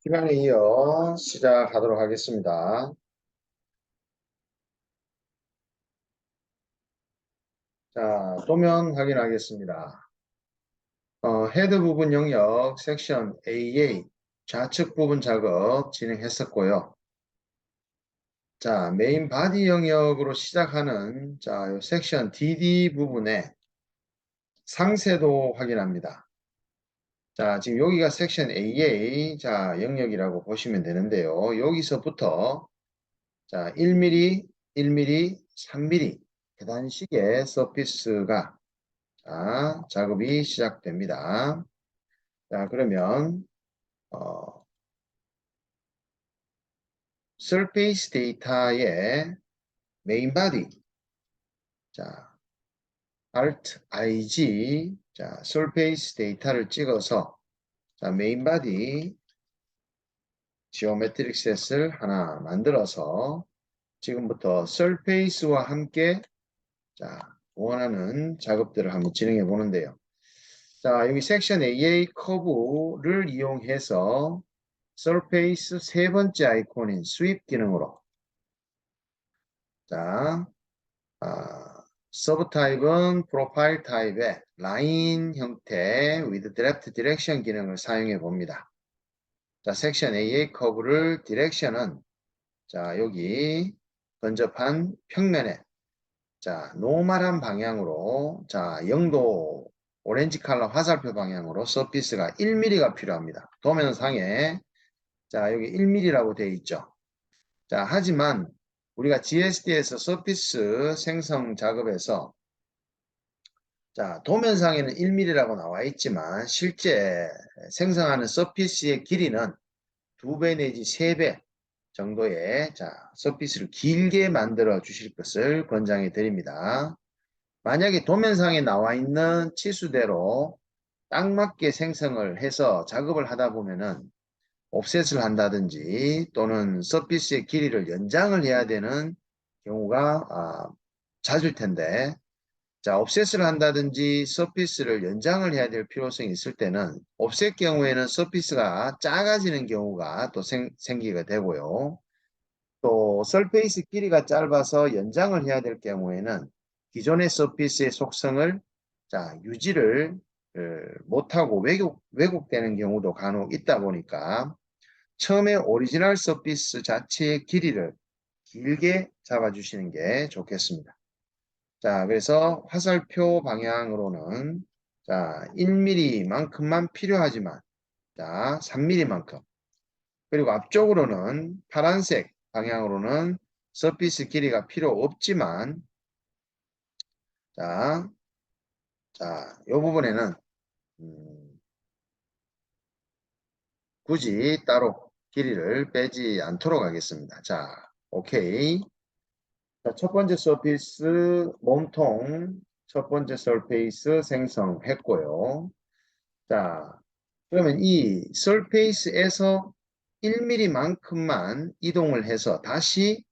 시간에 이어 시작하도록 하겠습니다. 자, 도면 확인하겠습니다. 헤드 부분 영역 섹션 AA 좌측 부분 작업 진행했었고요. 자, 메인 바디 영역으로 시작하는 요 섹션 DD 부분에 상세도 확인합니다. 자, 지금 여기가 섹션 AA 영역이라고 보시면 되는데요. 여기서부터 1mm, 1mm, 3mm 계단식의 서피스가 작업이 시작됩니다. 자, 그러면 surface 데이터의 메인 바디 Alt IG surface 데이터를 찍어서 메인 바디 지오메트릭 셋을 하나 만들어서 지금부터 surface와 함께 원하는 작업들을 한번 진행해 보는데요. 자, 여기 섹션 AA 커브를 이용해서 서페이스 세 번째 아이콘인 스윕 기능으로 서브 타입은 프로파일 타입의 라인 형태 with draft direction 기능을 사용해 봅니다. 자, 섹션 AA 커브를 디렉션은 여기 근접한 평면에 노멀한 방향으로 0도 오렌지 컬러 화살표 방향으로 서피스가 1mm가 필요합니다. 도면상에 여기 1mm라고 되어 있죠. 하지만 우리가 GSD에서 서피스 생성 작업에서 도면상에는 1mm라고 나와 있지만 실제 생성하는 서피스의 길이는 2배 내지 3배 정도의 서피스를 길게 만들어 주실 것을 권장해 드립니다. 만약에 도면상에 나와 있는 치수대로 딱 맞게 생성을 해서 작업을 하다 보면은 옵셋을 한다든지 또는 서피스의 길이를 연장을 해야 되는 경우가 잦을 텐데 옵셋을 한다든지 서피스를 연장을 해야 될 필요성이 있을 때는 옵셋 경우에는 서피스가 작아지는 경우가 또 생기게 되고요. 또 서페이스 길이가 짧아서 연장을 해야 될 경우에는 기존의 서피스의 속성을 유지를 못하고 왜곡되는 경우도 간혹 있다 보니까 처음에 오리지널 서피스 자체의 길이를 길게 잡아주시는 게 좋겠습니다. 그래서 화살표 방향으로는 1mm만큼만 필요하지만 3mm만큼 그리고 앞쪽으로는 파란색 방향으로는 서피스 길이가 필요 없지만 이 부분에는 굳이 따로 길이를 빼지 않도록 하겠습니다. 오케이. 첫 번째 서피스 몸통 첫 번째 서페이스 생성했고요. 그러면 이 서페이스에서 1mm만큼만 이동을 해서 다시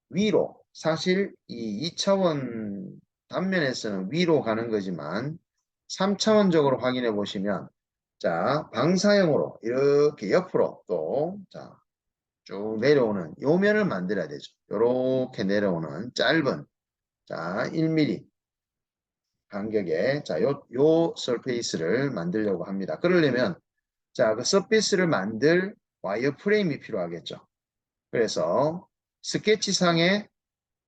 위로 사실 이 2차원 단면에서는 위로 가는 거지만 3차원적으로 확인해 보시면 방사형으로 이렇게 옆으로 또 쭉 내려오는 요 면을 만들어야 되죠. 이렇게 내려오는 짧은 1mm 간격의 요 서페이스를 만들려고 합니다. 그러려면 그 서페이스를 만들 와이어 프레임이 필요하겠죠. 그래서 스케치상의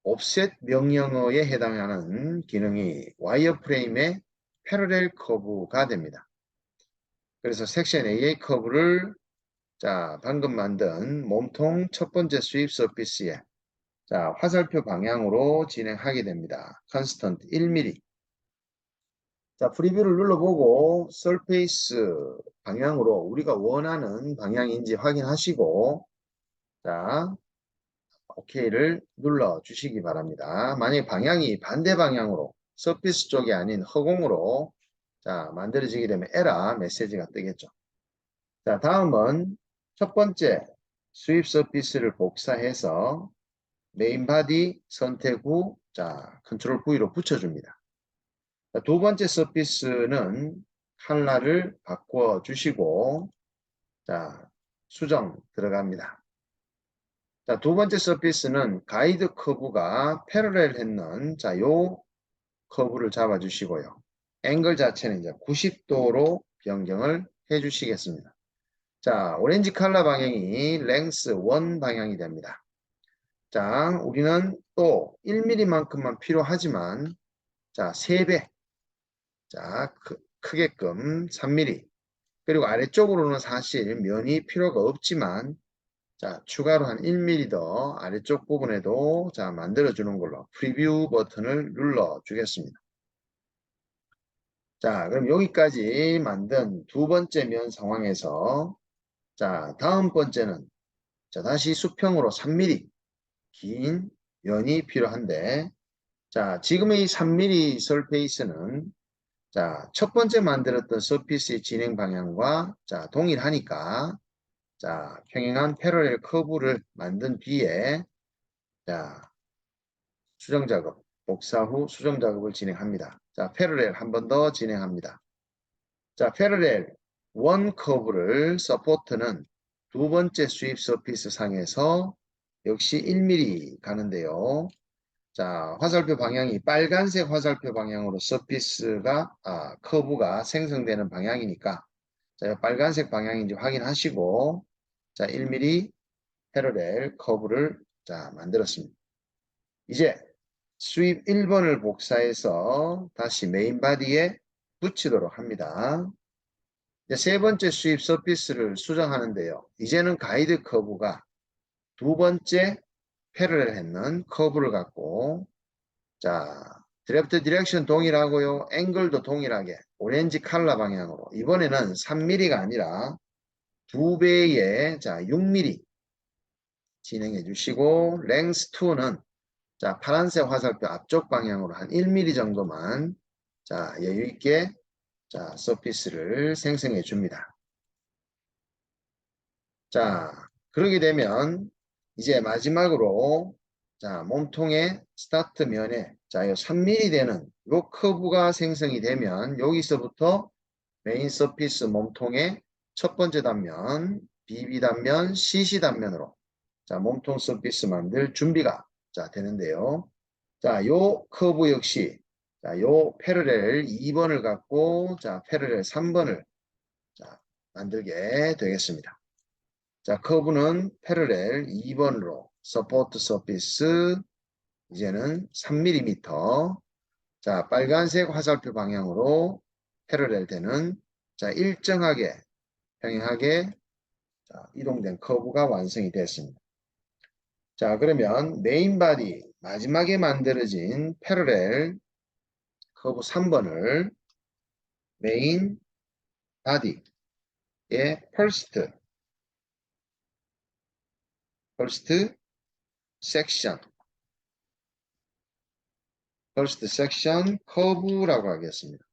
옵셋 명령어에 해당하는 기능이 와이어 프레임의 패러렐 커브가 됩니다. 그래서 섹션 AA 커브를 방금 만든 몸통 첫 번째 스윕 서피스에 화살표 방향으로 진행하게 됩니다. 컨스턴트 1mm. 프리뷰를 눌러보고 서페이스 방향으로 우리가 원하는 방향인지 확인하시고 OK를 눌러 주시기 바랍니다. 만약 방향이 반대 방향으로 서피스 쪽이 아닌 허공으로 만들어지게 되면 에러 메시지가 뜨겠죠. 다음은 첫 번째 스윕 서피스를 복사해서 메인 바디 선택 후 컨트롤 V로 붙여줍니다. 두 번째 서피스는 컬러를 바꿔 주시고 수정 들어갑니다. 자, 두 번째 서피스는 가이드 커브가 패러렐 했는 자, 요 커브를 잡아주시고요. 앵글 자체는 이제 90도로 변경을 해주시겠습니다. 자, 오렌지 컬러 방향이 랭스 1 방향이 됩니다. 자, 우리는 또 1mm만큼만 필요하지만 자, 3배. 자, 크게끔 3mm. 그리고 아래쪽으로는 사실 면이 필요가 없지만 자, 추가로 한 1mm 더 아래쪽 부분에도 자, 만들어주는 걸로 프리뷰 버튼을 눌러 주겠습니다. 자, 그럼 여기까지 만든 두 번째 면 상황에서 자, 다음 번째는 자, 다시 수평으로 3mm 긴 면이 필요한데 자, 지금의 3mm 설페이스는 자, 첫 번째 만들었던 서피스의 진행 방향과 자, 동일하니까 자, 평행한 패러렐 커브를 만든 뒤에 자, 수정 작업, 복사 후 수정 작업을 진행합니다. 자, 패러렐 한 번 더 진행합니다. 자, 패러렐 원 커브를 서포트는 두 번째 수입 서피스 상에서 역시 1mm 가는데요. 자, 화살표 방향이 빨간색 화살표 방향으로 서피스가 커브가 생성되는 방향이니까 자, 빨간색 방향인지 확인하시고 자, 1mm 패러렐 커브를 자, 만들었습니다. 이제 수입 1번을 복사해서 다시 메인 바디에 붙이도록 합니다. 이제 세 번째 수입 서피스를 수정하는데요. 이제는 가이드 커브가 두 번째 패러렐 했는 커브를 갖고 자, 드래프트 디렉션 동일하고요. 앵글도 동일하게 오렌지 컬러 방향으로 이번에는 3mm가 아니라 2배의 자, 6mm 진행해 주시고 랭스 2는 자, 파란색 화살표 앞쪽 방향으로 한 1mm 정도만 자, 여유 있게 자, 서피스를 생성해 줍니다. 자, 그러게 되면 이제 마지막으로 자, 몸통의 스타트 면에 자, 이 3mm 되는 이 커브가 생성이 되면 여기서부터 메인 서피스 몸통의 첫 번째 단면, BB 단면, CC 단면으로 자, 몸통 서피스 만들 준비가 자, 되는데요. 자, 요 커브 역시 자, 요 패러렐 2번을 갖고 자, 패러렐 3번을 자, 만들게 되겠습니다. 자, 커브는 패러렐 2번으로 서포트 서피스 이제는 3mm 자, 빨간색 화살표 방향으로 패러렐 되는 자, 일정하게 평행하게 자, 이동된 커브가 완성이 됐습니다. 자, 그러면 메인 바디 마지막에 만들어진 패러렐 커브 3번을 메인 바디의 퍼스트 섹션 퍼스트 섹션 커브라고 하겠습니다.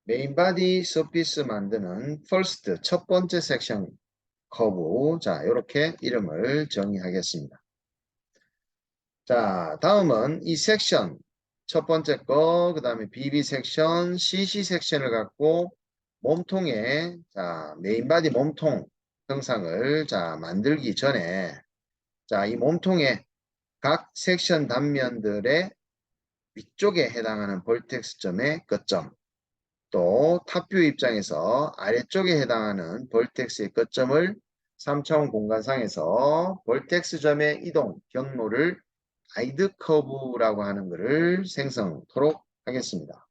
메인 바디 서피스 만드는 퍼스트 첫 번째 섹션 커브 자 이렇게 이름을 정의하겠습니다. 자 다음은 이 섹션 첫 번째 거 그 다음에 BB 섹션 CC 섹션을 갖고 몸통에 자 메인 바디 몸통 형상을 자 만들기 전에 자 이 몸통에 각 섹션 단면들의 위쪽에 해당하는 벌텍스점의 끝점 또 탑뷰 입장에서 아래쪽에 해당하는 벌텍스의 끝점을 3차원 공간상에서 벌텍스점의 이동 경로를 가이드 커브라고 하는 것을 생성토록 하겠습니다.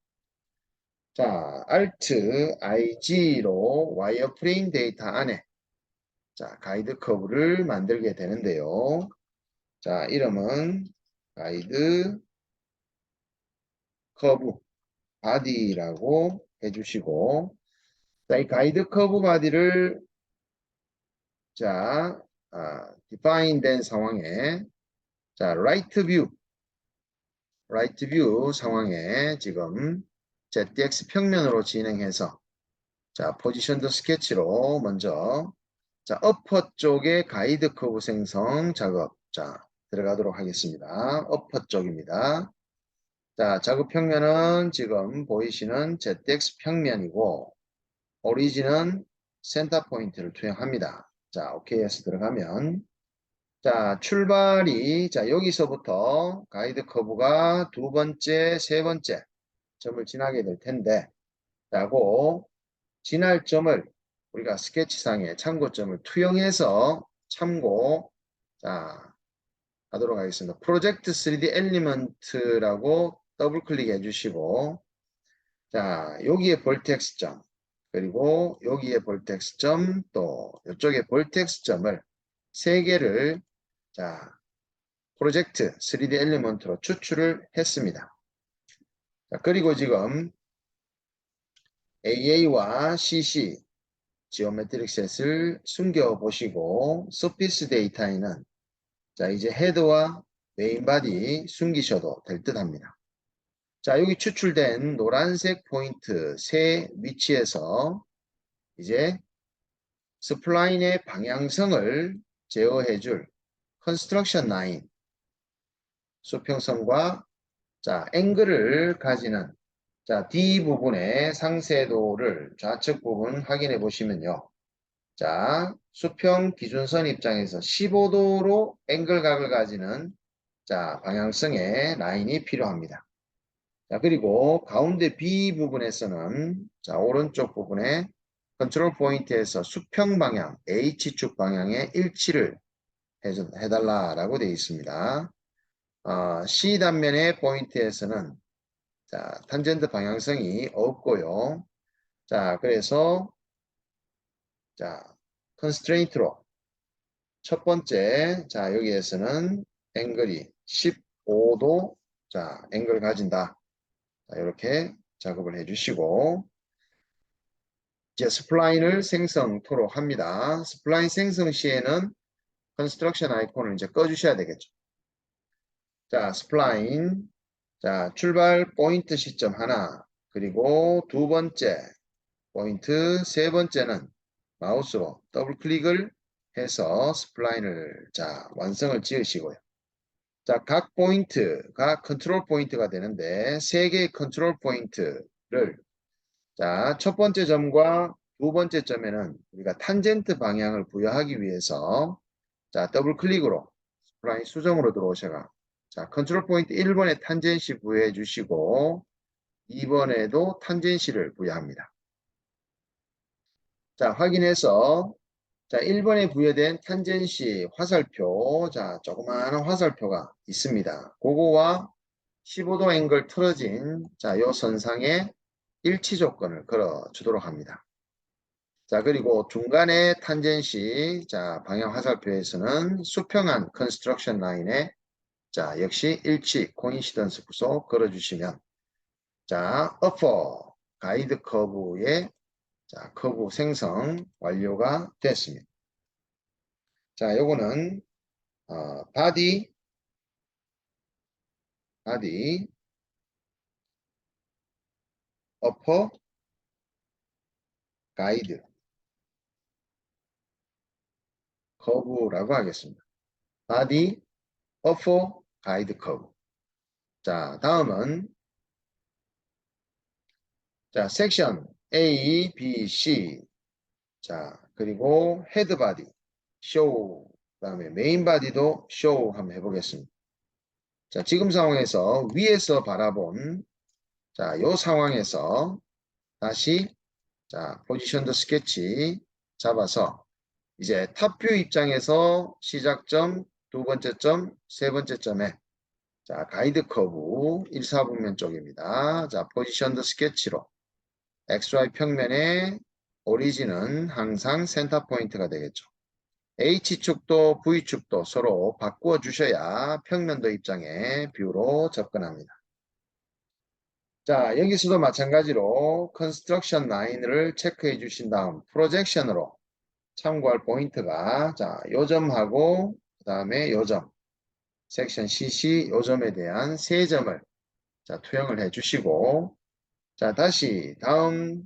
자, Alt IG로 와이어프레임 데이터 안에 자, 가이드 커브를 만들게 되는데요. 자, 이름은 가이드 커브 바디라고 해주시고 자, 이 가이드 커브 바디를 자, define 된 상황에 자, right view 상황에 지금 ZX 평면으로 진행해서 자, 포지션드 스케치로 먼저 자, 어퍼 쪽에 가이드 커브 생성 작업 자, 들어가도록 하겠습니다. 어퍼 쪽입니다. 자, 작업 평면은 지금 보이시는 ZX 평면이고 오리진은 센터 포인트를 투영합니다. 자, 오케이에서 들어가면 자, 출발이 자, 여기서부터 가이드 커브가 두 번째, 세 번째 점을 지나게 될 텐데 라고 지날 점을 우리가 스케치상에 참고점을 투영해서 참고 자, 하도록 하겠습니다. 프로젝트 3D 엘리먼트라고 더블 클릭해 주시고 자, 여기에 볼텍스 점 그리고 여기에 볼텍스 점 또 이쪽에 볼텍스 점을 세 개를 자, 프로젝트 3D 엘리먼트로 추출을 했습니다. 자, 그리고 지금 AA와 CC 지오메트릭 셋을 숨겨 보시고 서피스 데이터에는 자, 이제 헤드와 메인 바디 숨기셔도 될 듯 합니다. 자, 여기 추출된 노란색 포인트 세 위치에서 이제 스플라인의 방향성을 제어해줄 컨스트럭션 라인 수평선과 자, 앵글을 가지는 자, D 부분의 상세도를 좌측 부분 확인해 보시면요. 자, 수평 기준선 입장에서 15도로 앵글각을 가지는 자, 방향성의 라인이 필요합니다. 자, 그리고 가운데 B 부분에서는 자, 오른쪽 부분에 컨트롤 포인트에서 수평 방향, H축 방향의 일치를 해달라라고 되어 있습니다. C 단면의 포인트에서는 자, 탄젠트 방향성이 없고요. 자, 그래서 자, 컨스트레인트로 첫 번째 자, 여기에서는 앵글이 15도 자, 앵글 가진다. 자, 이렇게 작업을 해 주시고 이제 스플라인을 생성토록 합니다. 스플라인 생성 시에는 컨스트럭션 아이콘을 이제 꺼 주셔야 되겠죠. 자, 스플라인 자, 출발 포인트 시점 하나 그리고 두 번째 포인트 세 번째는 마우스로 더블 클릭을 해서 스플라인을 자, 완성을 지으시고요. 자, 각 포인트가 컨트롤 포인트가 되는데 세 개의 컨트롤 포인트를 자, 첫 번째 점과 두 번째 점에는 우리가 탄젠트 방향을 부여하기 위해서 자, 더블 클릭으로 스플라인 수정으로 들어오셔가 자, 컨트롤 포인트 1번에 탄젠시 부여해 주시고 2번에도 탄젠시를 부여합니다. 자, 확인해서 자, 1번에 부여된 탄젠시 화살표 자, 조그마한 화살표가 있습니다. 그거와 15도 앵글 틀어진 자, 요 선상에 일치 조건을 걸어 주도록 합니다. 자, 그리고 중간에 탄젠시 자, 방향 화살표에서는 수평한 컨스트럭션 라인에 자, 역시 일치 코인시던스 부소 걸어 주시면 자, 어퍼 가이드 커브의 자, 커브 생성 완료가 됐습니다. 자, 요거는 바디 어퍼 가이드 커브라고 하겠습니다. 바디 어퍼 가이드 커브. 자, 다음은 자, 섹션 A, B, C. 자, 그리고 헤드 바디 쇼. 그다음에 메인 바디도 쇼 한번 해보겠습니다. 자, 지금 상황에서 위에서 바라본 자, 요 상황에서 다시 자, 포지션 더 스케치 잡아서 이제 탑뷰 입장에서 시작점, 두 번째 점, 세 번째 점에 자, 가이드 커브 1, 4분면 쪽입니다. 자, 포지션 더 스케치로 XY 평면의 오리진은 항상 센터 포인트가 되겠죠. H축도 V축도 서로 바꾸어 주셔야 평면도 입장에 뷰로 접근합니다. 자, 여기서도 마찬가지로 컨스트럭션 라인을 체크해 주신 다음 프로젝션으로 참고할 포인트가 자, 요점하고 그 다음에 요점 섹션 CC 요점에 대한 세 점을 자, 투영을 해 주시고 자, 다시 다음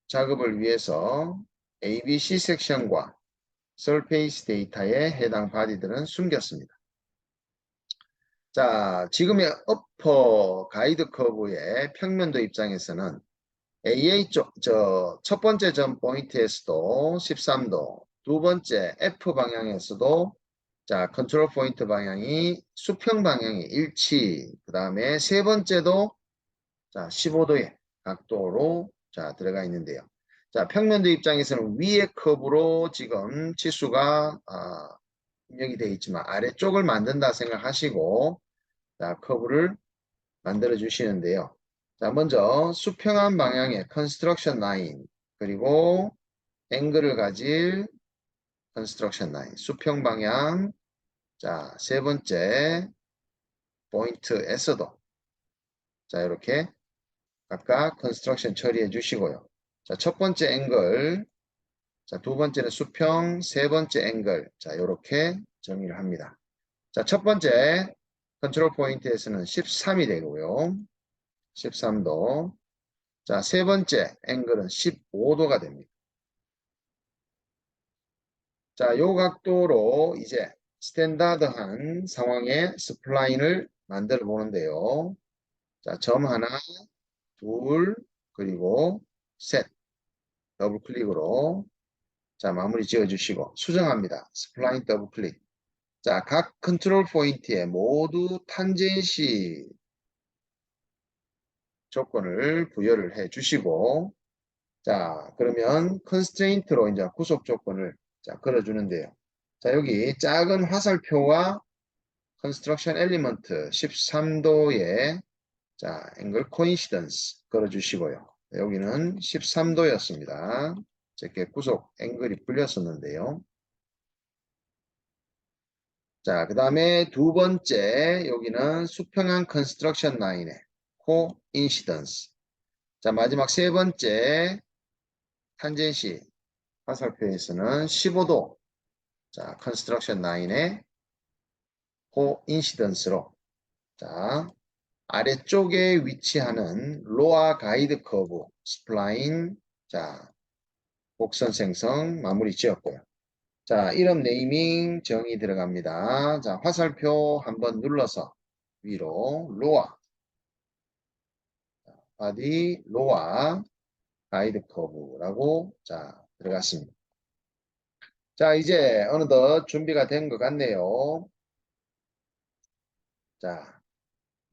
작업을 위해서 ABC 섹션과 서페이스 데이터에 해당 바디들은 숨겼습니다. 자, 지금의 어퍼 가이드 커브의 평면도 입장에서는 AA 쪽, 첫 번째 점 포인트에서도 13도, 두 번째 F 방향에서도 자, 컨트롤 포인트 방향이 수평 방향이 일치. 그 다음에 세 번째도 자, 15도의 각도로 자, 들어가 있는데요. 자, 평면도 입장에서는 위의 커브로 지금 치수가 입력이 되어 있지만 아래쪽을 만든다 생각하시고 자, 커브를 만들어 주시는데요. 자, 먼저 수평한 방향의 컨스트럭션 라인 그리고 앵글을 가질 컨스트럭션 라인 수평 방향 자, 세 번째 포인트에서도 자, 이렇게 각각 컨스트럭션 처리해 주시고요. 자, 첫 번째 앵글 자, 두 번째는 수평, 세 번째 앵글 자, 이렇게 정의를 합니다. 자, 첫 번째 컨트롤 포인트에서는 13이 되고요. 13도 자, 세 번째 앵글은 15도가 됩니다. 자, 요 각도로 이제 스탠다드한 상황의 스플라인을 만들어 보는데요. 자, 점 하나, 둘, 그리고 셋. 더블 클릭으로 자, 마무리 지어 주시고 수정합니다. 스플라인 더블 클릭. 자, 각 컨트롤 포인트에 모두 탄젠시 조건을 부여를 해 주시고 자, 그러면 컨스트레인트로 이제 구속 조건을 자, 걸어 주는데요. 자, 여기 작은 화살표와 컨스트럭션 엘리먼트 13도의 자, 앵글 코인시던스 걸어 주시고요. 여기는 13도였습니다. 이렇게 구속 앵글이 풀렸었는데요. 자, 그 다음에 두 번째 여기는 수평한 컨스트럭션 라인의 코인시던스. 자, 마지막 세 번째 탄젠시 화살표에서는 15도 자, 컨스트럭션 라인의 코인시던스로 자, 아래쪽에 위치하는 로아 가이드 커브 스플라인 자, 곡선 생성 마무리 지었고요. 자, 이름 네이밍 정의 들어갑니다. 자, 화살표 한번 눌러서 위로 로아 바디 로아 가이드 커브라고 자, 들어갔습니다. 자, 이제 어느덧 준비가 된 것 같네요. 자,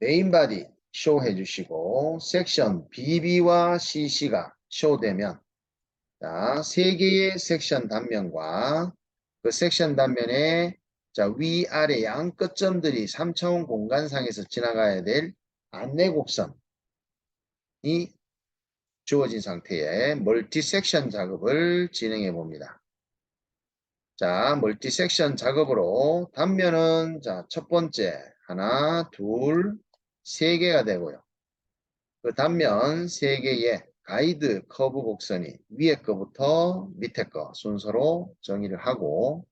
메인 바디 쇼 해주시고 섹션 BB와 CC가 쇼되면 자, 세 개의 섹션 단면과 그 섹션 단면에 자, 위아래 양 끝점들이 3차원 공간상에서 지나가야 될 안내 곡선이 주어진 상태의 멀티 섹션 작업을 진행해 봅니다. 자, 멀티 섹션 작업으로 단면은 자, 첫 번째 하나, 둘, 세 개가 되고요. 그 단면 세 개의 가이드 커브 곡선이 위에 거부터 밑에 거 순서로 정의를 하고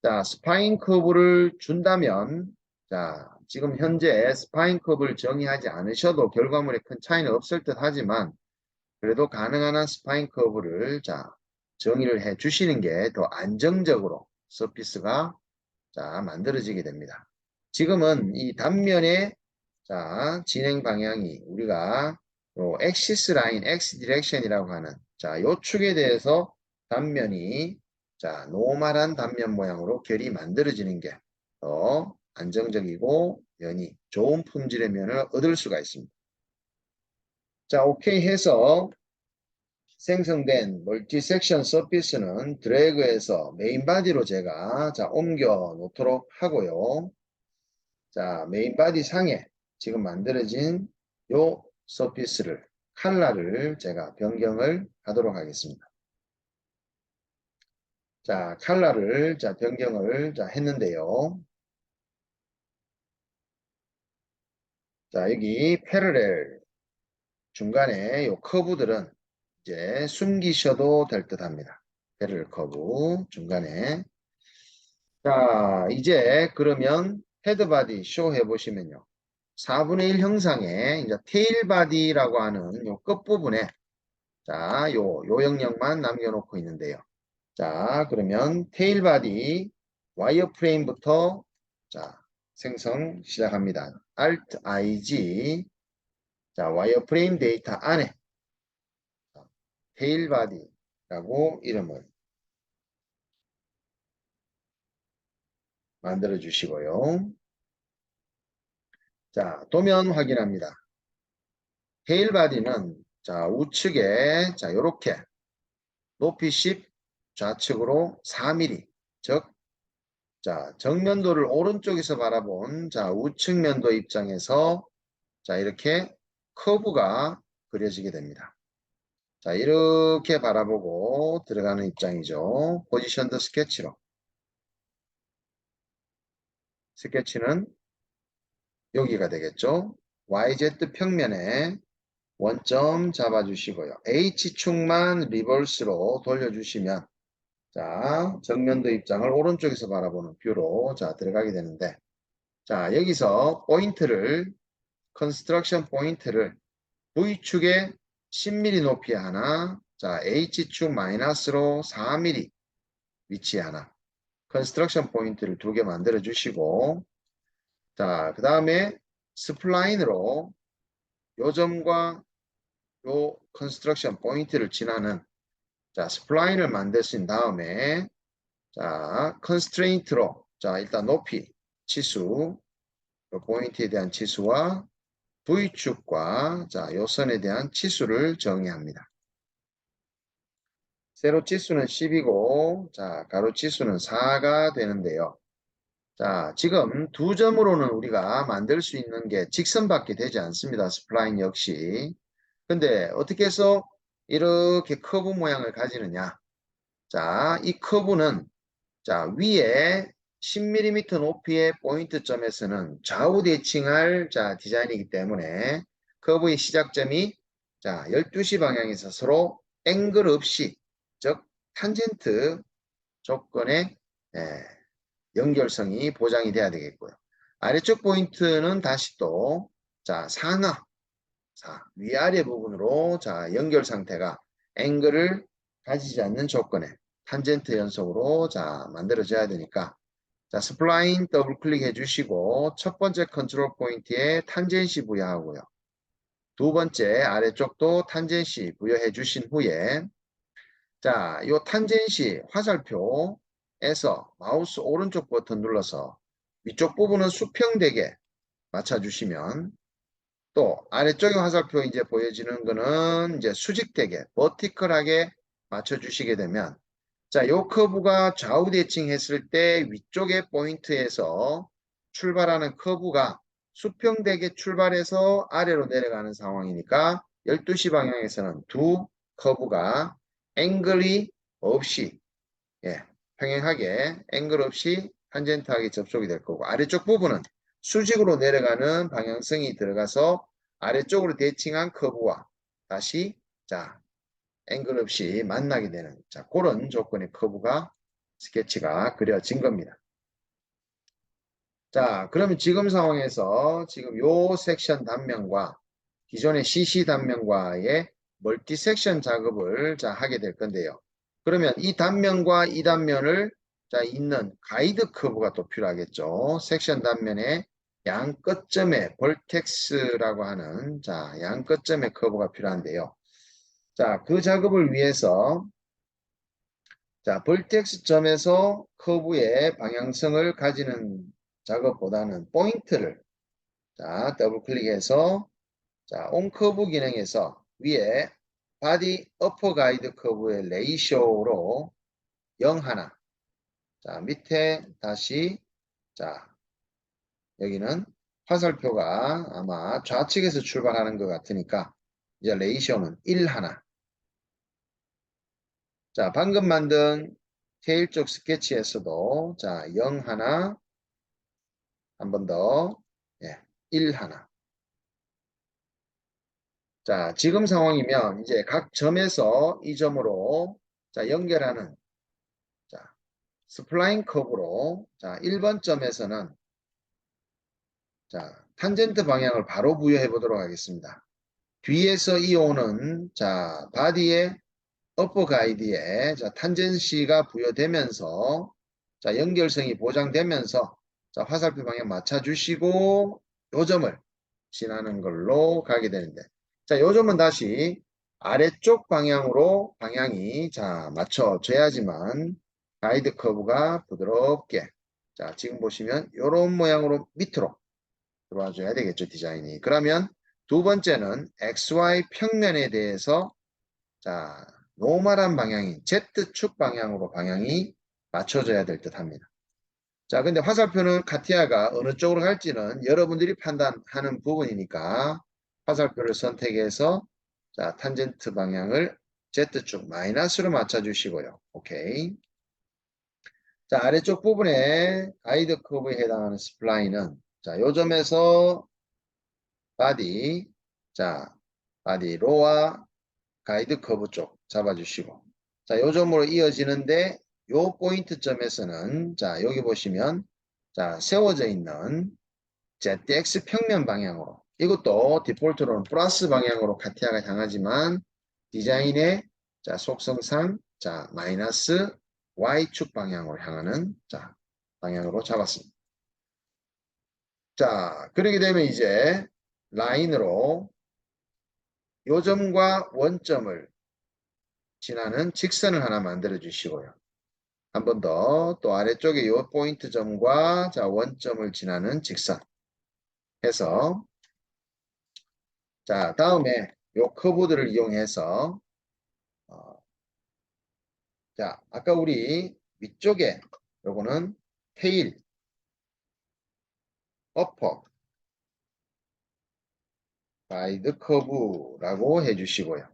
자, 스파인 커브를 준다면 자, 지금 현재 스파인 커브를 정의하지 않으셔도 결과물에 큰 차이는 없을 듯 하지만 그래도 가능한 한 스파인 커브를 자, 정의를 해 주시는 게 더 안정적으로 서피스가 자, 만들어지게 됩니다. 지금은 이 단면의 자, 진행 방향이 우리가 요 엑시스 라인, 엑스 디렉션이라고 하는 자, 요 축에 대해서 단면이 자, 노멀한 단면 모양으로 결이 만들어지는 게 더 안정적이고 면이 좋은 품질의 면을 얻을 수가 있습니다. 자, 오케이 해서 생성된 멀티 섹션 서피스는 드래그해서 메인 바디로 제가 자, 옮겨 놓도록 하고요. 자, 메인 바디 상에 지금 만들어진 요 서피스를 컬러를 제가 변경을 하도록 하겠습니다. 자, 컬러를 자, 변경을 자, 했는데요. 자, 여기 패러렐 중간에 요 커브들은 이제 숨기셔도 될 듯 합니다. 패러렐 커브 중간에. 자, 이제 그러면 헤드 바디 쇼 해보시면요. 4분의 1 형상의 이제 테일 바디라고 하는 요 끝부분에 자, 요 영역만 남겨놓고 있는데요. 자, 그러면 테일 바디 와이어 프레임부터 자, 생성 시작합니다. Alt IG 자, 와이어 프레임 데이터 안에 테일 바디라고 이름을 만들어 주시고요. 자, 도면 확인합니다. 테일 바디는 자, 우측에 자, 요렇게 높이 10, 좌측으로 4mm, 즉 자, 정면도를 오른쪽에서 바라본 자, 우측 면도 입장에서 자, 이렇게 커브가 그려지게 됩니다. 자, 이렇게 바라보고 들어가는 입장이죠. 포지션드 스케치로. 스케치는 여기가 되겠죠. YZ 평면에 원점 잡아주시고요. H축만 리버스로 돌려주시면 자, 정면도 입장을 오른쪽에서 바라보는 뷰로 자, 들어가게 되는데 자, 여기서 포인트를 컨스트럭션 포인트를 V축에 10mm 높이에 하나, 자, H축 마이너스로 4mm 위치에 하나 컨스트럭션 포인트를 두 개 만들어 주시고 자, 그 다음에 스플라인으로 요 점과 요 컨스트럭션 포인트를 지나는 자, 스플라인을 만드신 다음에 자, 컨스트레인트로 자, 일단 높이 치수 요 포인트에 대한 치수와 V축과 자, 요 선에 대한 치수를 정의합니다. 세로 치수는 10이고 자, 가로 치수는 4가 되는데요. 자, 지금 두 점으로는 우리가 만들 수 있는 게 직선밖에 되지 않습니다. 스플라인 역시. 근데 어떻게 해서 이렇게 커브 모양을 가지느냐? 자, 이 커브는 자, 위에 10mm 높이의 포인트점에서는 좌우 대칭할 자, 디자인이기 때문에 커브의 시작점이 자, 12시 방향에서 서로 앵글 없이 즉 탄젠트 조건의 연결성이 보장이 돼야 되겠고요. 아래쪽 포인트는 다시 또 자, 상하 위아래 부분으로 자, 연결 상태가 앵글을 가지지 않는 조건에 탄젠트 연속으로 자, 만들어져야 되니까 자, 스플라인 더블 클릭해 주시고 첫 번째 컨트롤 포인트에 탄젠시 부여하고요. 두 번째 아래쪽도 탄젠시 부여해 주신 후에 자, 요 탄젠시 화살표에서 마우스 오른쪽 버튼 눌러서 위쪽 부분은 수평되게 맞춰주시면 또 아래쪽에 화살표 이제 보여지는 거는 이제 수직되게 버티컬하게 맞춰주시게 되면 자, 요 커브가 좌우 대칭했을 때 위쪽의 포인트에서 출발하는 커브가 수평되게 출발해서 아래로 내려가는 상황이니까 12시 방향에서는 두 커브가 앵글이 없이 예, 평행하게 앵글 없이 탄젠트하게 접촉이 될 거고 아래쪽 부분은 수직으로 내려가는 방향성이 들어가서 아래쪽으로 대칭한 커브와 다시 자 앵글 없이 만나게 되는 자 그런 조건의 커브가 스케치가 그려진 겁니다. 자 그러면 지금 상황에서 지금 요 섹션 단면과 기존의 CC 단면과의 멀티 섹션 작업을 자 하게 될 건데요. 그러면 이 단면과 이 단면을 자 있는 가이드 커브가 또 필요하겠죠. 섹션 단면의 양 끝점에 벌텍스라고 하는 자 양 끝점의 커브가 필요한데요. 자, 그 작업을 위해서 자, 벌텍스 점에서 커브의 방향성을 가지는 작업보다는 포인트를 자, 더블 클릭해서 자, 온 커브 기능에서 위에 바디 어퍼 가이드 커브의 레이쇼로 0 하나. 자, 밑에 다시 자, 여기는 화살표가 아마 좌측에서 출발하는 것 같으니까 이제 레이쇼는 1 하나. 자, 방금 만든 테일 쪽 스케치에서도 자, 0 하나, 한 번 더, 예, 1 하나. 자, 지금 상황이면 이제 각 점에서 이 점으로 자, 연결하는 자, 스플라인 커브로 자, 1번 점에서는 자, 탄젠트 방향을 바로 부여해 보도록 하겠습니다. 뒤에서 이오는 자, 바디의 어퍼 가이드에 자, 탄젠시가 부여되면서 자, 연결성이 보장되면서 자, 화살표 방향 맞춰주시고 요 점을 지나는 걸로 가게 되는데 자, 요 점은 다시 아래쪽 방향으로 방향이 자, 맞춰져야지만 가이드 커브가 부드럽게 자, 지금 보시면 이런 모양으로 밑으로 들어와 줘야 되겠죠, 디자인이. 그러면 두 번째는 XY 평면에 대해서 자, 노멀한 방향인 Z축 방향으로 방향이 맞춰져야 될 듯 합니다. 자, 근데 화살표는 카티아가 어느 쪽으로 갈지는 여러분들이 판단하는 부분이니까 화살표를 선택해서 자, 탄젠트 방향을 Z축 마이너스로 맞춰주시고요. 오케이. 자, 아래쪽 부분에 가이드 커브에 해당하는 스플라인은 자, 요 점에서 바디, 자, 바디 로와 가이드 커브 쪽 잡아주시고 자, 요 점으로 이어지는데 요 포인트 점에서는 자, 여기 보시면 자, 세워져 있는 ZX 평면 방향으로 이것도 디폴트로는 플러스 방향으로 카티아가 향하지만 디자인의 자, 속성상 자, 마이너스 Y축 방향으로 향하는 자, 방향으로 잡았습니다. 자, 그렇게 되면 이제 라인으로 요점과 원점을 지나는 직선을 하나 만들어 주시고요. 한 번 더 또 아래쪽에 요 포인트 점과 자, 원점을 지나는 직선 해서 자, 다음에 요 커브들을 이용해서 자, 아까 우리 위쪽에 요거는 테일, 어퍼, 가이드 커브라고 해주시고요.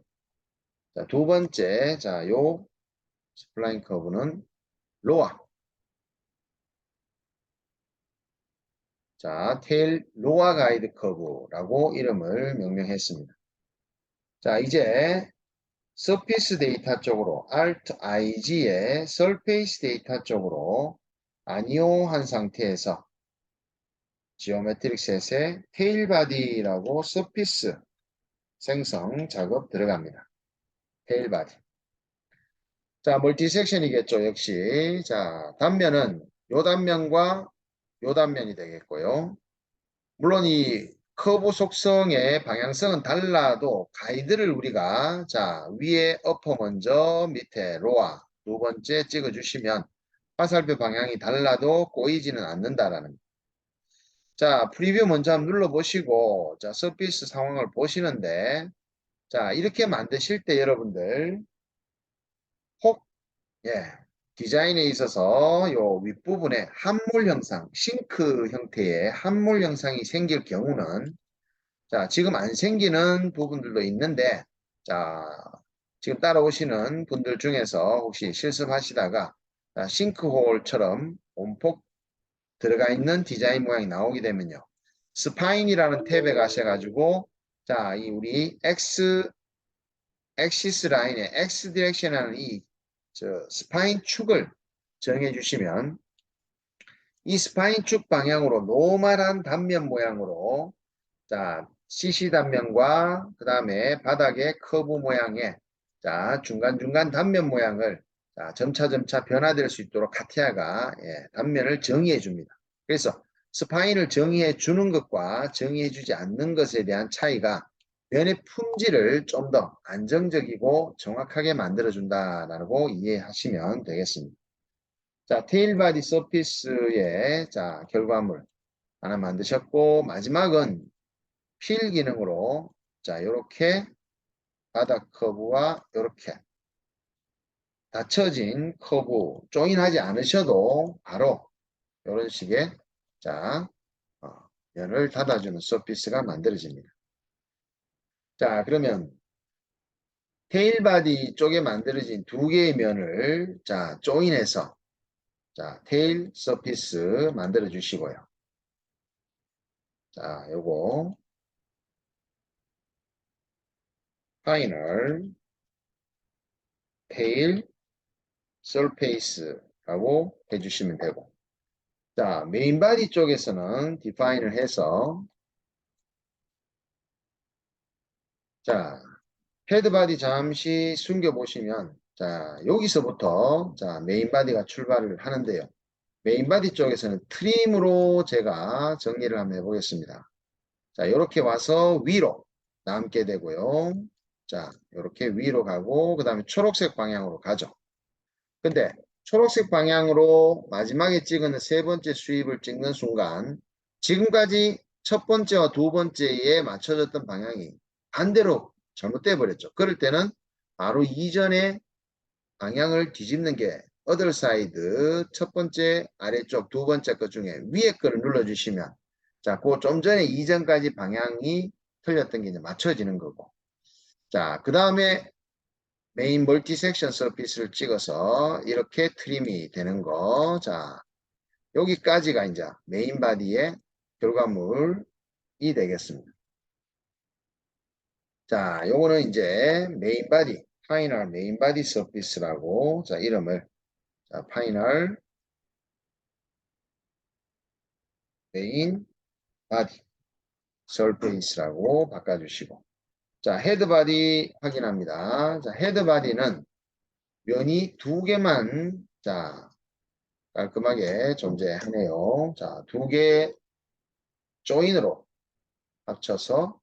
자, 두 번째, 자, 요 스플라인 커브는 로아. 자, 테일 로아 가이드 커브라고 이름을 명명했습니다. 자, 이제 서피스 데이터 쪽으로 Alt IG의 Surface 데이터 쪽으로 안이용한 상태에서 지오메트릭 셋의 테일 바디라고 서피스 생성 작업 들어갑니다. 테일 바디. 자, 멀티 섹션이겠죠, 역시. 자, 단면은 요 단면과 요 단면이 되겠고요. 물론 이 커브 속성의 방향성은 달라도 가이드를 우리가 자, 위에 어퍼 먼저 밑에 로아 두 번째 찍어 주시면 화살표 방향이 달라도 꼬이지는 않는다라는 거. 자, 프리뷰 먼저 한번 눌러 보시고 자, 서피스 상황을 보시는데 자, 이렇게 만드실 때 여러분들 혹 예, 디자인에 있어서 요 윗부분에 함몰 형상, 싱크 형태의 함몰 형상이 생길 경우는 자, 지금 안 생기는 부분들도 있는데 자, 지금 따라오시는 분들 중에서 혹시 실습하시다가 자, 싱크홀처럼 온폭 들어가 있는 디자인 모양이 나오게 되면요. 스파인이라는 탭에 가셔가지고 자, 이 우리 엑시스 라인의 X 디렉션이라는 이 스파인 축을 정해 주시면 이 스파인 축 방향으로 노멀한 단면 모양으로 자, CC 단면과 그 다음에 바닥의 커브 모양의 자, 중간중간 단면 모양을 자, 점차 변화될 수 있도록 카티아가 예, 단면을 정의해 줍니다. 그래서 스파인을 정의해 주는 것과 정의해 주지 않는 것에 대한 차이가 면의 품질을 좀 더 안정적이고 정확하게 만들어 준다라고 이해하시면 되겠습니다. 자, 테일 바디 서피스의 자, 결과물 하나 만드셨고 마지막은 필 기능으로 자, 요렇게 바닥 커브와 요렇게 닫혀진 커브 조인하지 않으셔도 바로 이런 식의 자, 면을 닫아주는 서피스가 만들어집니다. 자, 그러면 테일 바디 쪽에 만들어진 두 개의 면을 자, 조인해서 자, 테일 서피스 만들어 주시고요. 자, 요거 파이널 테일 서페이스라고 해주시면 되고 자, 메인 바디 쪽에서는 디파인을 해서 자, 헤드 바디 잠시 숨겨 보시면 자, 여기서부터 자, 메인 바디가 출발을 하는데요. 메인 바디 쪽에서는 트림으로 제가 정리를 한번 해보겠습니다. 자, 이렇게 와서 위로 남게 되고요. 자, 이렇게 위로 가고 그 다음에 초록색 방향으로 가죠. 근데 초록색 방향으로 마지막에 찍은 세 번째 스윕을 찍는 순간 지금까지 첫 번째와 두 번째에 맞춰졌던 방향이 반대로 잘못돼 버렸죠. 그럴 때는 바로 이전에 방향을 뒤집는 게 other side 첫 번째 아래쪽 두 번째 것 중에 위에 거를 눌러주시면 자, 그 좀 전에 이전까지 방향이 틀렸던 게 이제 맞춰지는 거고 자, 그 다음에 메인 멀티 섹션 서피스를 찍어서 이렇게 트림이 되는 거. 자, 여기까지가 이제 메인 바디의 결과물이 되겠습니다. 자, 요거는 이제 메인 바디, 파이널 메인 바디 서피스라고 자, 이름을 자, 파이널 메인 바디 서페이스라고 바꿔주시고 자, 헤드 바디 확인합니다. 자, 헤드 바디는 면이 두 개만 자, 깔끔하게 존재하네요. 자, 두 개 조인으로 합쳐서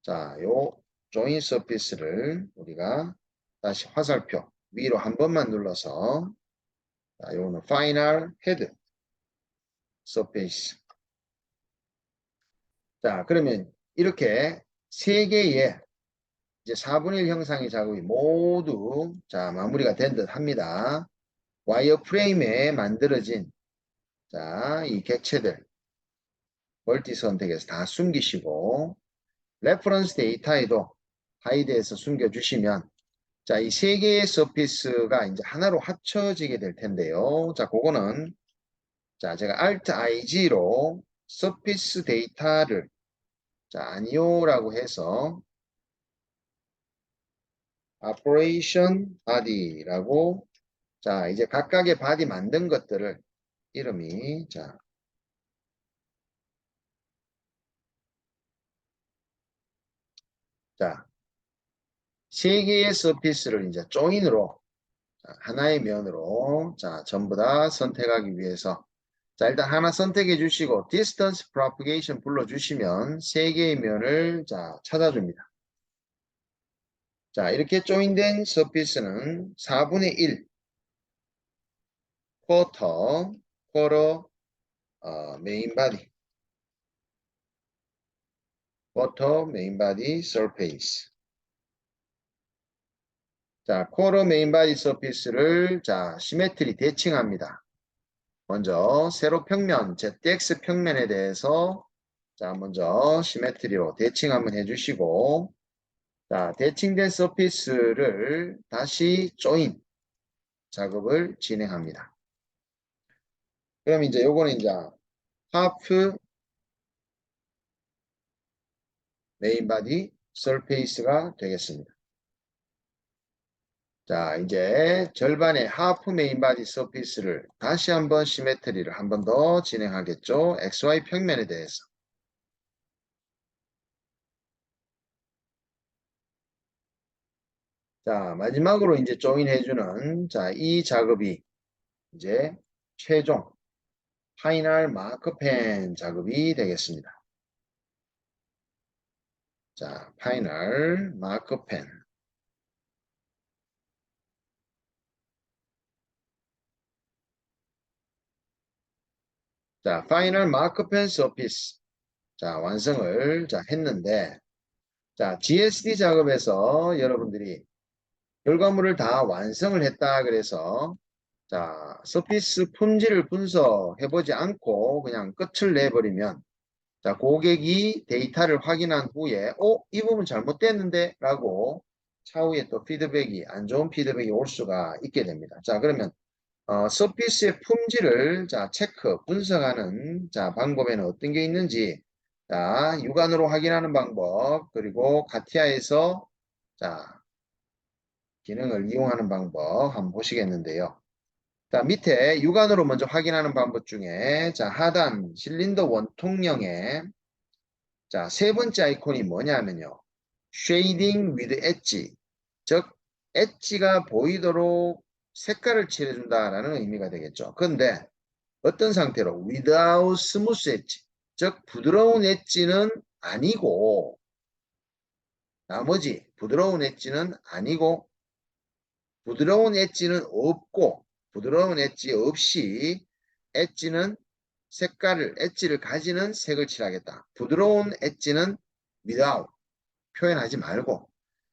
자, 요 조인 서피스를 우리가 다시 화살표 위로 한 번만 눌러서 자, 요거는 파이널 헤드 서페이스. 자, 그러면 이렇게 세 개의 이제 4분의 1 형상의 작업이 모두 자, 마무리가 된 듯 합니다. 와이어 프레임에 만들어진 자, 이 객체들 멀티 선택해서 다 숨기시고 레퍼런스 데이터에도 하이드해서 숨겨주시면 자, 이 세 개의 서피스가 이제 하나로 합쳐지게 될 텐데요. 자, 그거는 자, 제가 Alt IG로 서피스 데이터를 자, 아니오라고 해서 operation body라고 자, 이제 각각의 바디 만든 것들을 이름이 자, 세 개의 서피스를 이제 조인으로 하나의 면으로 자, 전부 다 선택하기 위해서 자, 일단 하나 선택해 주시고 distance propagation 불러 주시면 세 개의 면을 자, 찾아줍니다. 자, 이렇게 조인된 서피스는 4분의 1 쿼터 메인 바디 쿼터 메인 바디 서페이스 자, 쿼터 메인 바디 서피스를 자, 시메트리 대칭합니다. 먼저 세로 평면, ZX 평면에 대해서 자, 먼저 시메트리로 대칭 한번 해주시고 자, 대칭된 서피스를 다시 조인 작업을 진행합니다. 그럼 이제 요거는 이제 하프 메인 바디 서페이스가 되겠습니다. 자, 이제 절반의 하프 메인 바디 서피스를 다시 한번 시메트리를 한 번 더 진행하겠죠. XY 평면에 대해서. 자, 마지막으로 이제 조인해주는 자, 이 작업이 이제 최종 파이널 마크펜 작업이 되겠습니다. 자, 파이널 마크펜. 자, 파이널 마크펜 서피스. 자, 완성을 자, 했는데 자, GSD 작업에서 여러분들이 결과물을 다 완성을 했다 그래서 자, 서피스 품질을 분석해보지 않고 그냥 끝을 내버리면 자, 고객이 데이터를 확인한 후에 이 부분 잘못됐는데 라고 차후에 또 피드백이 안 좋은 피드백이 올 수가 있게 됩니다. 자, 그러면 서피스의 품질을 자, 체크, 분석하는 자, 방법에는 어떤 게 있는지 자, 육안으로 확인하는 방법 그리고 카티아에서 자, 기능을 이용하는 방법 한번 보시겠는데요. 자, 밑에 육안으로 먼저 확인하는 방법 중에 자, 하단 실린더 원통령에 자, 세 번째 아이콘이 뭐냐면요. Shading with Edge, 즉 엣지가 보이도록 색깔을 칠해준다라는 의미가 되겠죠. 그런데 어떤 상태로 without smooth edge, 즉 부드러운 엣지는 아니고 나머지 부드러운 엣지는 아니고 부드러운 엣지는 없고 부드러운 엣지 없이 엣지는 엣지를 가지는 색을 칠하겠다. 부드러운 엣지는 without 표현하지 말고.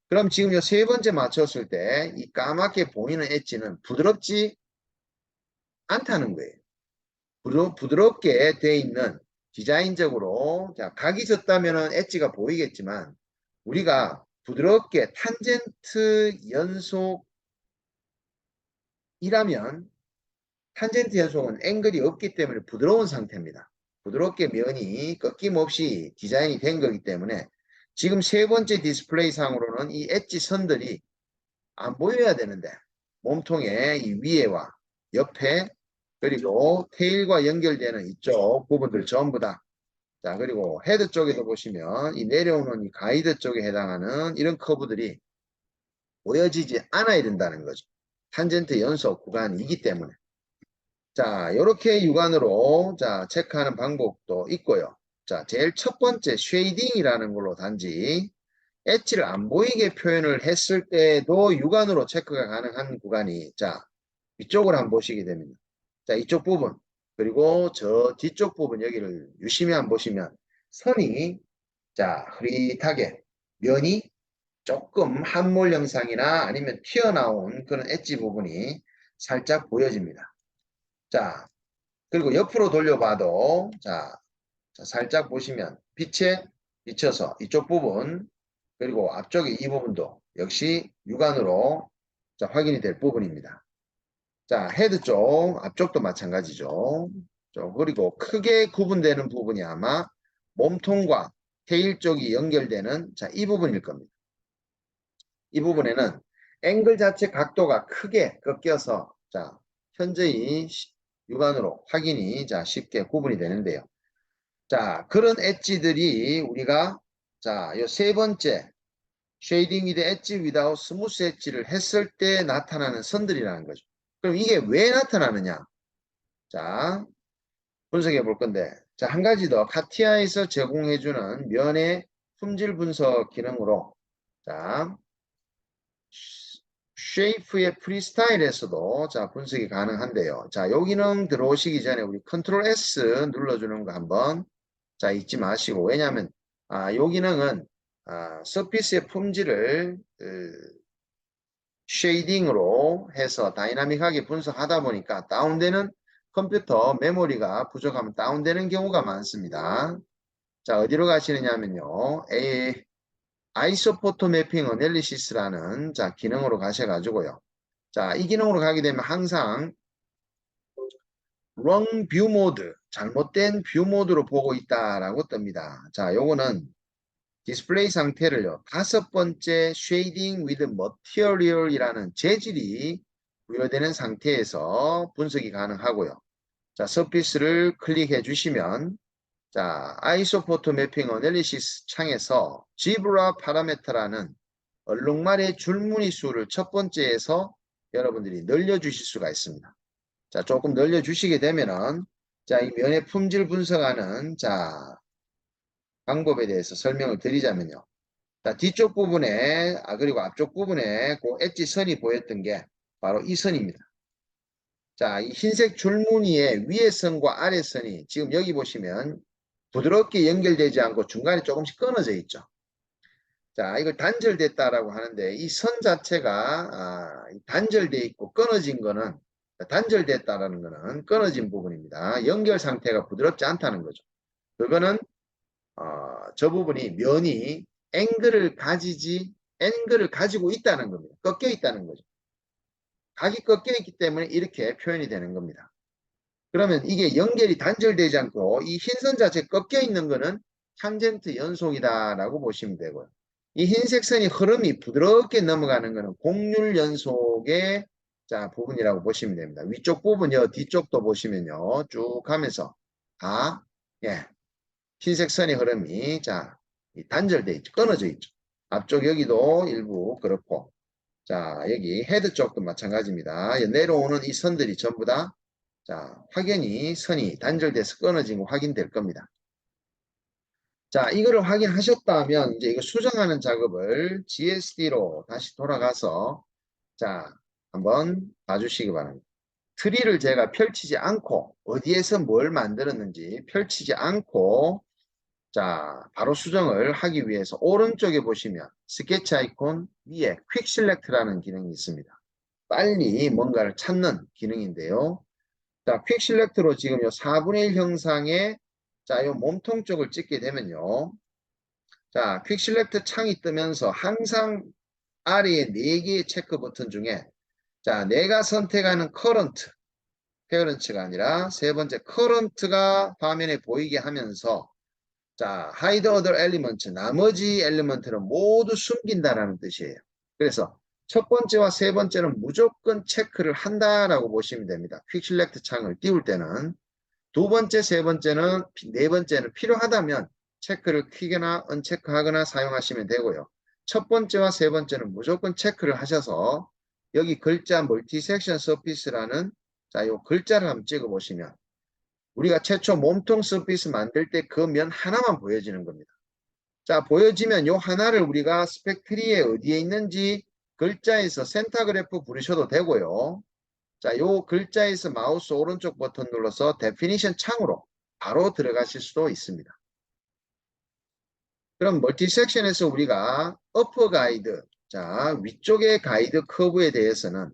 그럼 지금 요 세 번째 맞췄을 때 이 까맣게 보이는 엣지는 부드럽지 않다는 거예요. 부드럽게 돼 있는 디자인적으로 자 각이 졌다면 엣지가 보이겠지만 우리가 부드럽게 탄젠트 연속이라면 탄젠트 연속은 앵글이 없기 때문에 부드러운 상태입니다. 부드럽게 면이 꺾임없이 디자인이 된 거기 때문에 지금 세 번째 디스플레이 상으로는 이 엣지 선들이 안 보여야 되는데 몸통의 이 위에와 옆에 그리고 테일과 연결되는 이쪽 부분들 전부 다. 자, 그리고 헤드 쪽에도 보시면 이 내려오는 이 가이드 쪽에 해당하는 이런 커브들이 보여지지 않아야 된다는 거죠. 탄젠트 연속 구간이기 때문에. 자, 이렇게 육안으로 자, 체크하는 방법도 있고요. 자, 제일 첫 번째 쉐이딩이라는 걸로 단지 엣지를 안 보이게 표현을 했을 때도 육안으로 체크가 가능한 구간이 자, 이쪽을 한번 보시게 됩니다. 자, 이쪽 부분 그리고 저 뒤쪽 부분 여기를 유심히 한번 보시면 선이 자, 흐릿하게 면이 조금 함몰 형상이나 아니면 튀어나온 그런 엣지 부분이 살짝 보여집니다. 자, 그리고 옆으로 돌려봐도 자, 살짝 보시면 빛에 비쳐서 이쪽 부분 그리고 앞쪽에 이 부분도 역시 육안으로 자, 확인이 될 부분입니다. 자, 헤드 쪽 앞쪽도 마찬가지죠. 그리고 크게 구분되는 부분이 아마 몸통과 테일 쪽이 연결되는 자, 이 부분일 겁니다. 이 부분에는 앵글 자체 각도가 크게 꺾여서 자, 현저히 육안으로 확인이 자, 쉽게 구분이 되는데요. 자, 그런 엣지들이 우리가 자, 요 세 번째 쉐이딩 위드 엣지 without 스무스 엣지를 했을 때 나타나는 선들이라는 거죠. 그럼 이게 왜 나타나느냐? 자, 분석해 볼 건데 자, 한 가지 더 카티아에서 제공해주는 면의 품질 분석 기능으로 자, 쉐이프의 프리스타일에서도 자, 분석이 가능한데요. 자, 요 기능 들어오시기 전에 우리 컨트롤 S 눌러주는 거 한번 자, 잊지 마시고 왜냐하면 요 기능은 서피스의 품질을 쉐이딩으로 해서 다이나믹하게 분석하다 보니까 다운되는 컴퓨터 메모리가 부족하면 다운되는 경우가 많습니다. 자, 어디로 가시느냐 하면요. 아이소포토 매핑 어널리시스라는 자, 기능으로 가셔가지고요. 자, 이 기능으로 가게 되면 항상 wrong view mode, 잘못된 뷰 모드로 보고 있다라고 뜹니다. 자, 요거는 디스플레이 상태를요. 다섯 번째 shading with material이라는 재질이 부여되는 상태에서 분석이 가능하고요. 자, 서피스를 클릭해 주시면 자, 아이소포토 매핑 어널리시스 창에서 지브라 파라메터라는 얼룩말의 줄무늬 수를 첫 번째에서 여러분들이 늘려주실 수가 있습니다. 자, 조금 늘려주시게 되면은 자, 이 면의 품질 분석하는 자, 방법에 대해서 설명을 드리자면요. 자, 뒤쪽 부분에, 그리고 앞쪽 부분에 그 엣지 선이 보였던 게 바로 이 선입니다. 자, 이 흰색 줄무늬의 위의 선과 아래 선이 지금 여기 보시면 부드럽게 연결되지 않고 중간에 조금씩 끊어져 있죠. 자, 이걸 단절됐다라고 하는데 이 선 자체가 단절돼 있고 끊어진 거는 단절됐다라는 거는 끊어진 부분입니다. 연결 상태가 부드럽지 않다는 거죠. 그거는 저 부분이 면이 앵글을 가지고 있다는 겁니다. 꺾여 있다는 거죠. 각이 꺾여 있기 때문에 이렇게 표현이 되는 겁니다. 그러면 이게 연결이 단절되지 않고 이 흰선 자체 꺾여 있는 거는 탄젠트 연속이다라고 보시면 되고요. 이 흰색 선이 흐름이 부드럽게 넘어가는 거는 곡률 연속의 자, 부분이라고 보시면 됩니다. 위쪽 부분요, 뒤쪽도 보시면요, 쭉 가면서 다 예, 흰색 선의 흐름이 자, 단절돼 있죠. 끊어져 있죠. 앞쪽 여기도 일부 그렇고 자, 여기 헤드 쪽도 마찬가지입니다. 내려오는 이 선들이 전부 다 자, 확연히 선이 단절돼서 끊어진 거 확인될 겁니다. 자, 이거를 확인하셨다면 이제 이거 수정하는 작업을 GSD로 다시 돌아가서 자, 한번 봐주시기 바랍니다. 트리를 제가 펼치지 않고 어디에서 뭘 만들었는지 펼치지 않고 자 바로 수정을 하기 위해서 오른쪽에 보시면 스케치 아이콘 위에 퀵 셀렉트라는 기능이 있습니다. 빨리 뭔가를 찾는 기능인데요. 자, 퀵 셀렉트로 지금 요 4분의 1 형상의 자, 요 몸통 쪽을 찍게 되면요. 자, 퀵 셀렉트 창이 뜨면서 항상 아래에 4개의 체크 버튼 중에 자, 내가 선택하는 커런트, 페어런츠가 아니라 세 번째 커런트가 화면에 보이게 하면서 자, hide other elements, 나머지 엘리먼트는 모두 숨긴다라는 뜻이에요. 그래서 첫 번째와 세 번째는 무조건 체크를 한다라고 보시면 됩니다. 퀵 셀렉트 창을 띄울 때는 두 번째, 세 번째는 네 번째는 필요하다면 체크를 퀵이나 언체크하거나 사용하시면 되고요. 첫 번째와 세 번째는 무조건 체크를 하셔서 여기 글자 멀티 섹션 서피스라는 자, 요 글자를 한번 찍어 보시면 우리가 최초 몸통 서피스 만들 때 그 면 하나만 보여지는 겁니다. 자, 보여지면 요 하나를 우리가 스펙트리에 어디에 있는지 글자에서 센터 그래프 부르셔도 되고요. 자, 요 글자에서 마우스 오른쪽 버튼 눌러서 데피니션 창으로 바로 들어가실 수도 있습니다. 그럼 멀티 섹션에서 우리가 어퍼 가이드, 자, 위쪽의 가이드 커브에 대해서는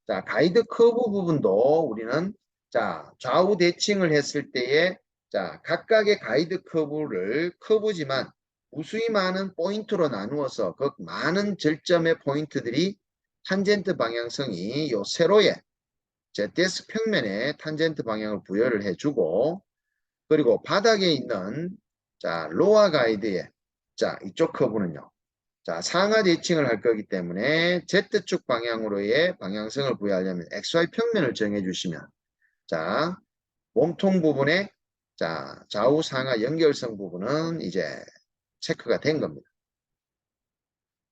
자, 가이드 커브 부분도 우리는 자, 좌우 대칭을 했을 때에 자, 각각의 가이드 커브를 커브지만 무수히 많은 포인트로 나누어서 그 많은 절점의 포인트들이 탄젠트 방향성이 요 세로의 ZS 평면에 탄젠트 방향을 부여를 해주고 그리고 바닥에 있는 자, 로아 가이드의 자, 이쪽 커브는요. 자, 상하 대칭을 할 거기 때문에 Z축 방향으로의 방향성을 부여하려면 XY 평면을 정해 주시면 자, 몸통 부분에 자, 좌우 상하 연결성 부분은 이제 체크가 된 겁니다.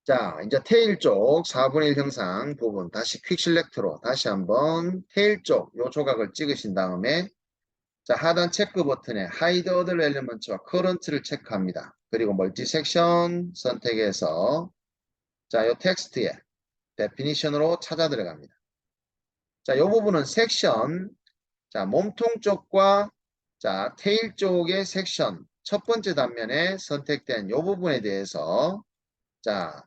자, 이제 테일 쪽 4분의 1 형상 부분 다시 퀵 셀렉트로 다시 한번 테일 쪽 요 조각을 찍으신 다음에 자, 하단 체크 버튼에 Hide Other Elements와 Current를 체크합니다. 그리고 멀티 섹션 선택해서 자, 요 텍스트에 Definition으로 찾아 들어갑니다. 자, 요 부분은 섹션 자, 몸통 쪽과 자, 테일 쪽의 섹션 첫 번째 단면에 선택된 요 부분에 대해서 자,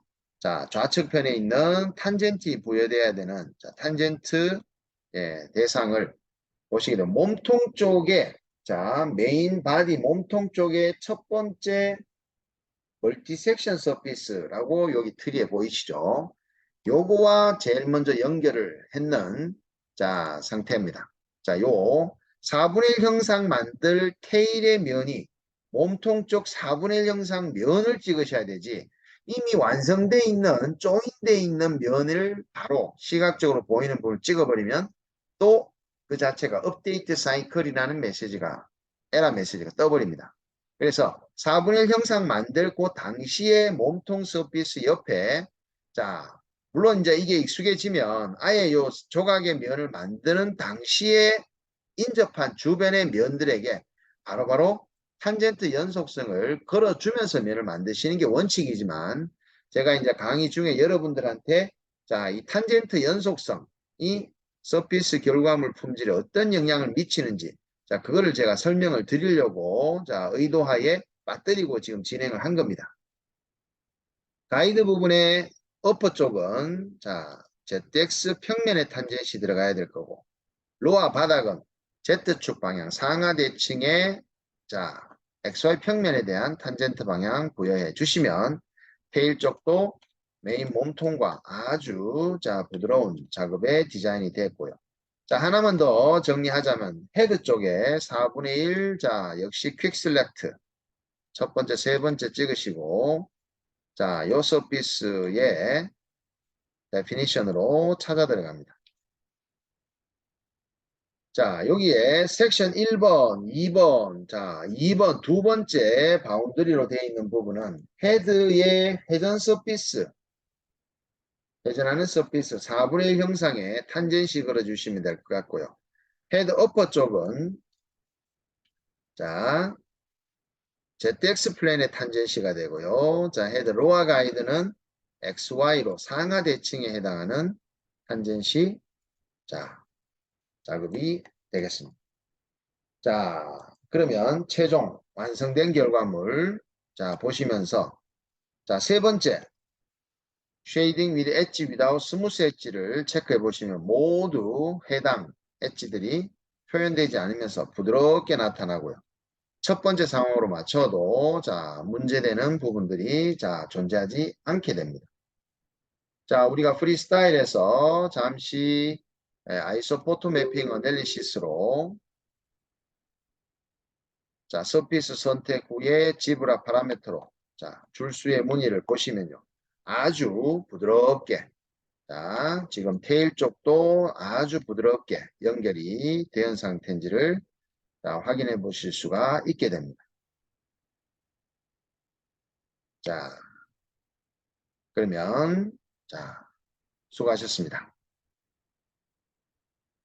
좌측편에 있는 탄젠트 부여되어야 되는 자, 탄젠트 예, 대상을 보시게 되면 몸통 쪽에 자, 메인 바디 몸통 쪽에 첫 번째 멀티 섹션 서피스라고 여기 트리에 보이시죠? 요거와 제일 먼저 연결을 했는 자, 상태입니다. 자, 요 4분의 1 형상 만들 테일의 면이 몸통 쪽 4분의 1 형상 면을 찍으셔야 되지 이미 완성되어 있는 조인되어 있는 면을 바로 시각적으로 보이는 부분을 찍어버리면 또 그 자체가 업데이트 사이클이라는 메시지가 에러 메시지가 떠버립니다. 그래서 4분의 1 형상 만들고 당시에 몸통 서피스 옆에 자 물론 이제 이게 익숙해지면 아예 요 조각의 면을 만드는 당시에 인접한 주변의 면들에게 바로바로 탄젠트 연속성을 걸어주면서 면을 만드시는 게 원칙이지만 제가 이제 강의 중에 여러분들한테 자, 이 탄젠트 연속성, 이 서피스 결과물 품질에 어떤 영향을 미치는지 자, 그거를 제가 설명을 드리려고 자, 의도하에 빠뜨리고 지금 진행을 한 겁니다. 가이드 부분의 어퍼 쪽은 자, ZX 평면의 탄젠시 들어가야 될 거고 로아 바닥은 Z축 방향 상하 대칭의 자, XY 평면에 대한 탄젠트 방향 부여해 주시면 테일 쪽도 메인 몸통과 아주 자, 부드러운 작업의 디자인이 됐고요. 자, 하나만 더 정리하자면 헤드 쪽에 4분의 1 자, 역시 퀵 셀렉트 첫 번째, 세 번째 찍으시고 자, 요 서피스의 데피니션으로 찾아 들어갑니다. 자, 여기에 섹션 1번, 2번, 자, 2번 두 번째 바운더리로 되어 있는 부분은 헤드의 회전 서피스, 회전하는 서피스 4분의 1 형상에 탄젠시 걸어주시면 될 것 같고요. 헤드 어퍼 쪽은 자, ZX 플랜의 탄젠시가 되고요. 자, 헤드 로아 가이드는 XY로 상하 대칭에 해당하는 탄젠시 자, 작업이 되겠습니다. 자, 그러면 최종 완성된 결과물 자 보시면서 자, 세 번째 Shading with Edge without Smooth Edge를 체크해 보시면 모두 해당 엣지들이 표현되지 않으면서 부드럽게 나타나고요. 첫 번째 상황으로 맞춰도 자 문제되는 부분들이 자 존재하지 않게 됩니다. 자, 우리가 프리스타일에서 잠시 아이소포토 매핑 어널리시스로 자, 서피스 선택 후에 지브라 파라메터로 자, 줄수의 무늬를 보시면요. 아주 부드럽게 자, 지금 테일 쪽도 아주 부드럽게 연결이 된 상태인지를 자, 확인해 보실 수가 있게 됩니다. 자, 그러면 자, 수고하셨습니다.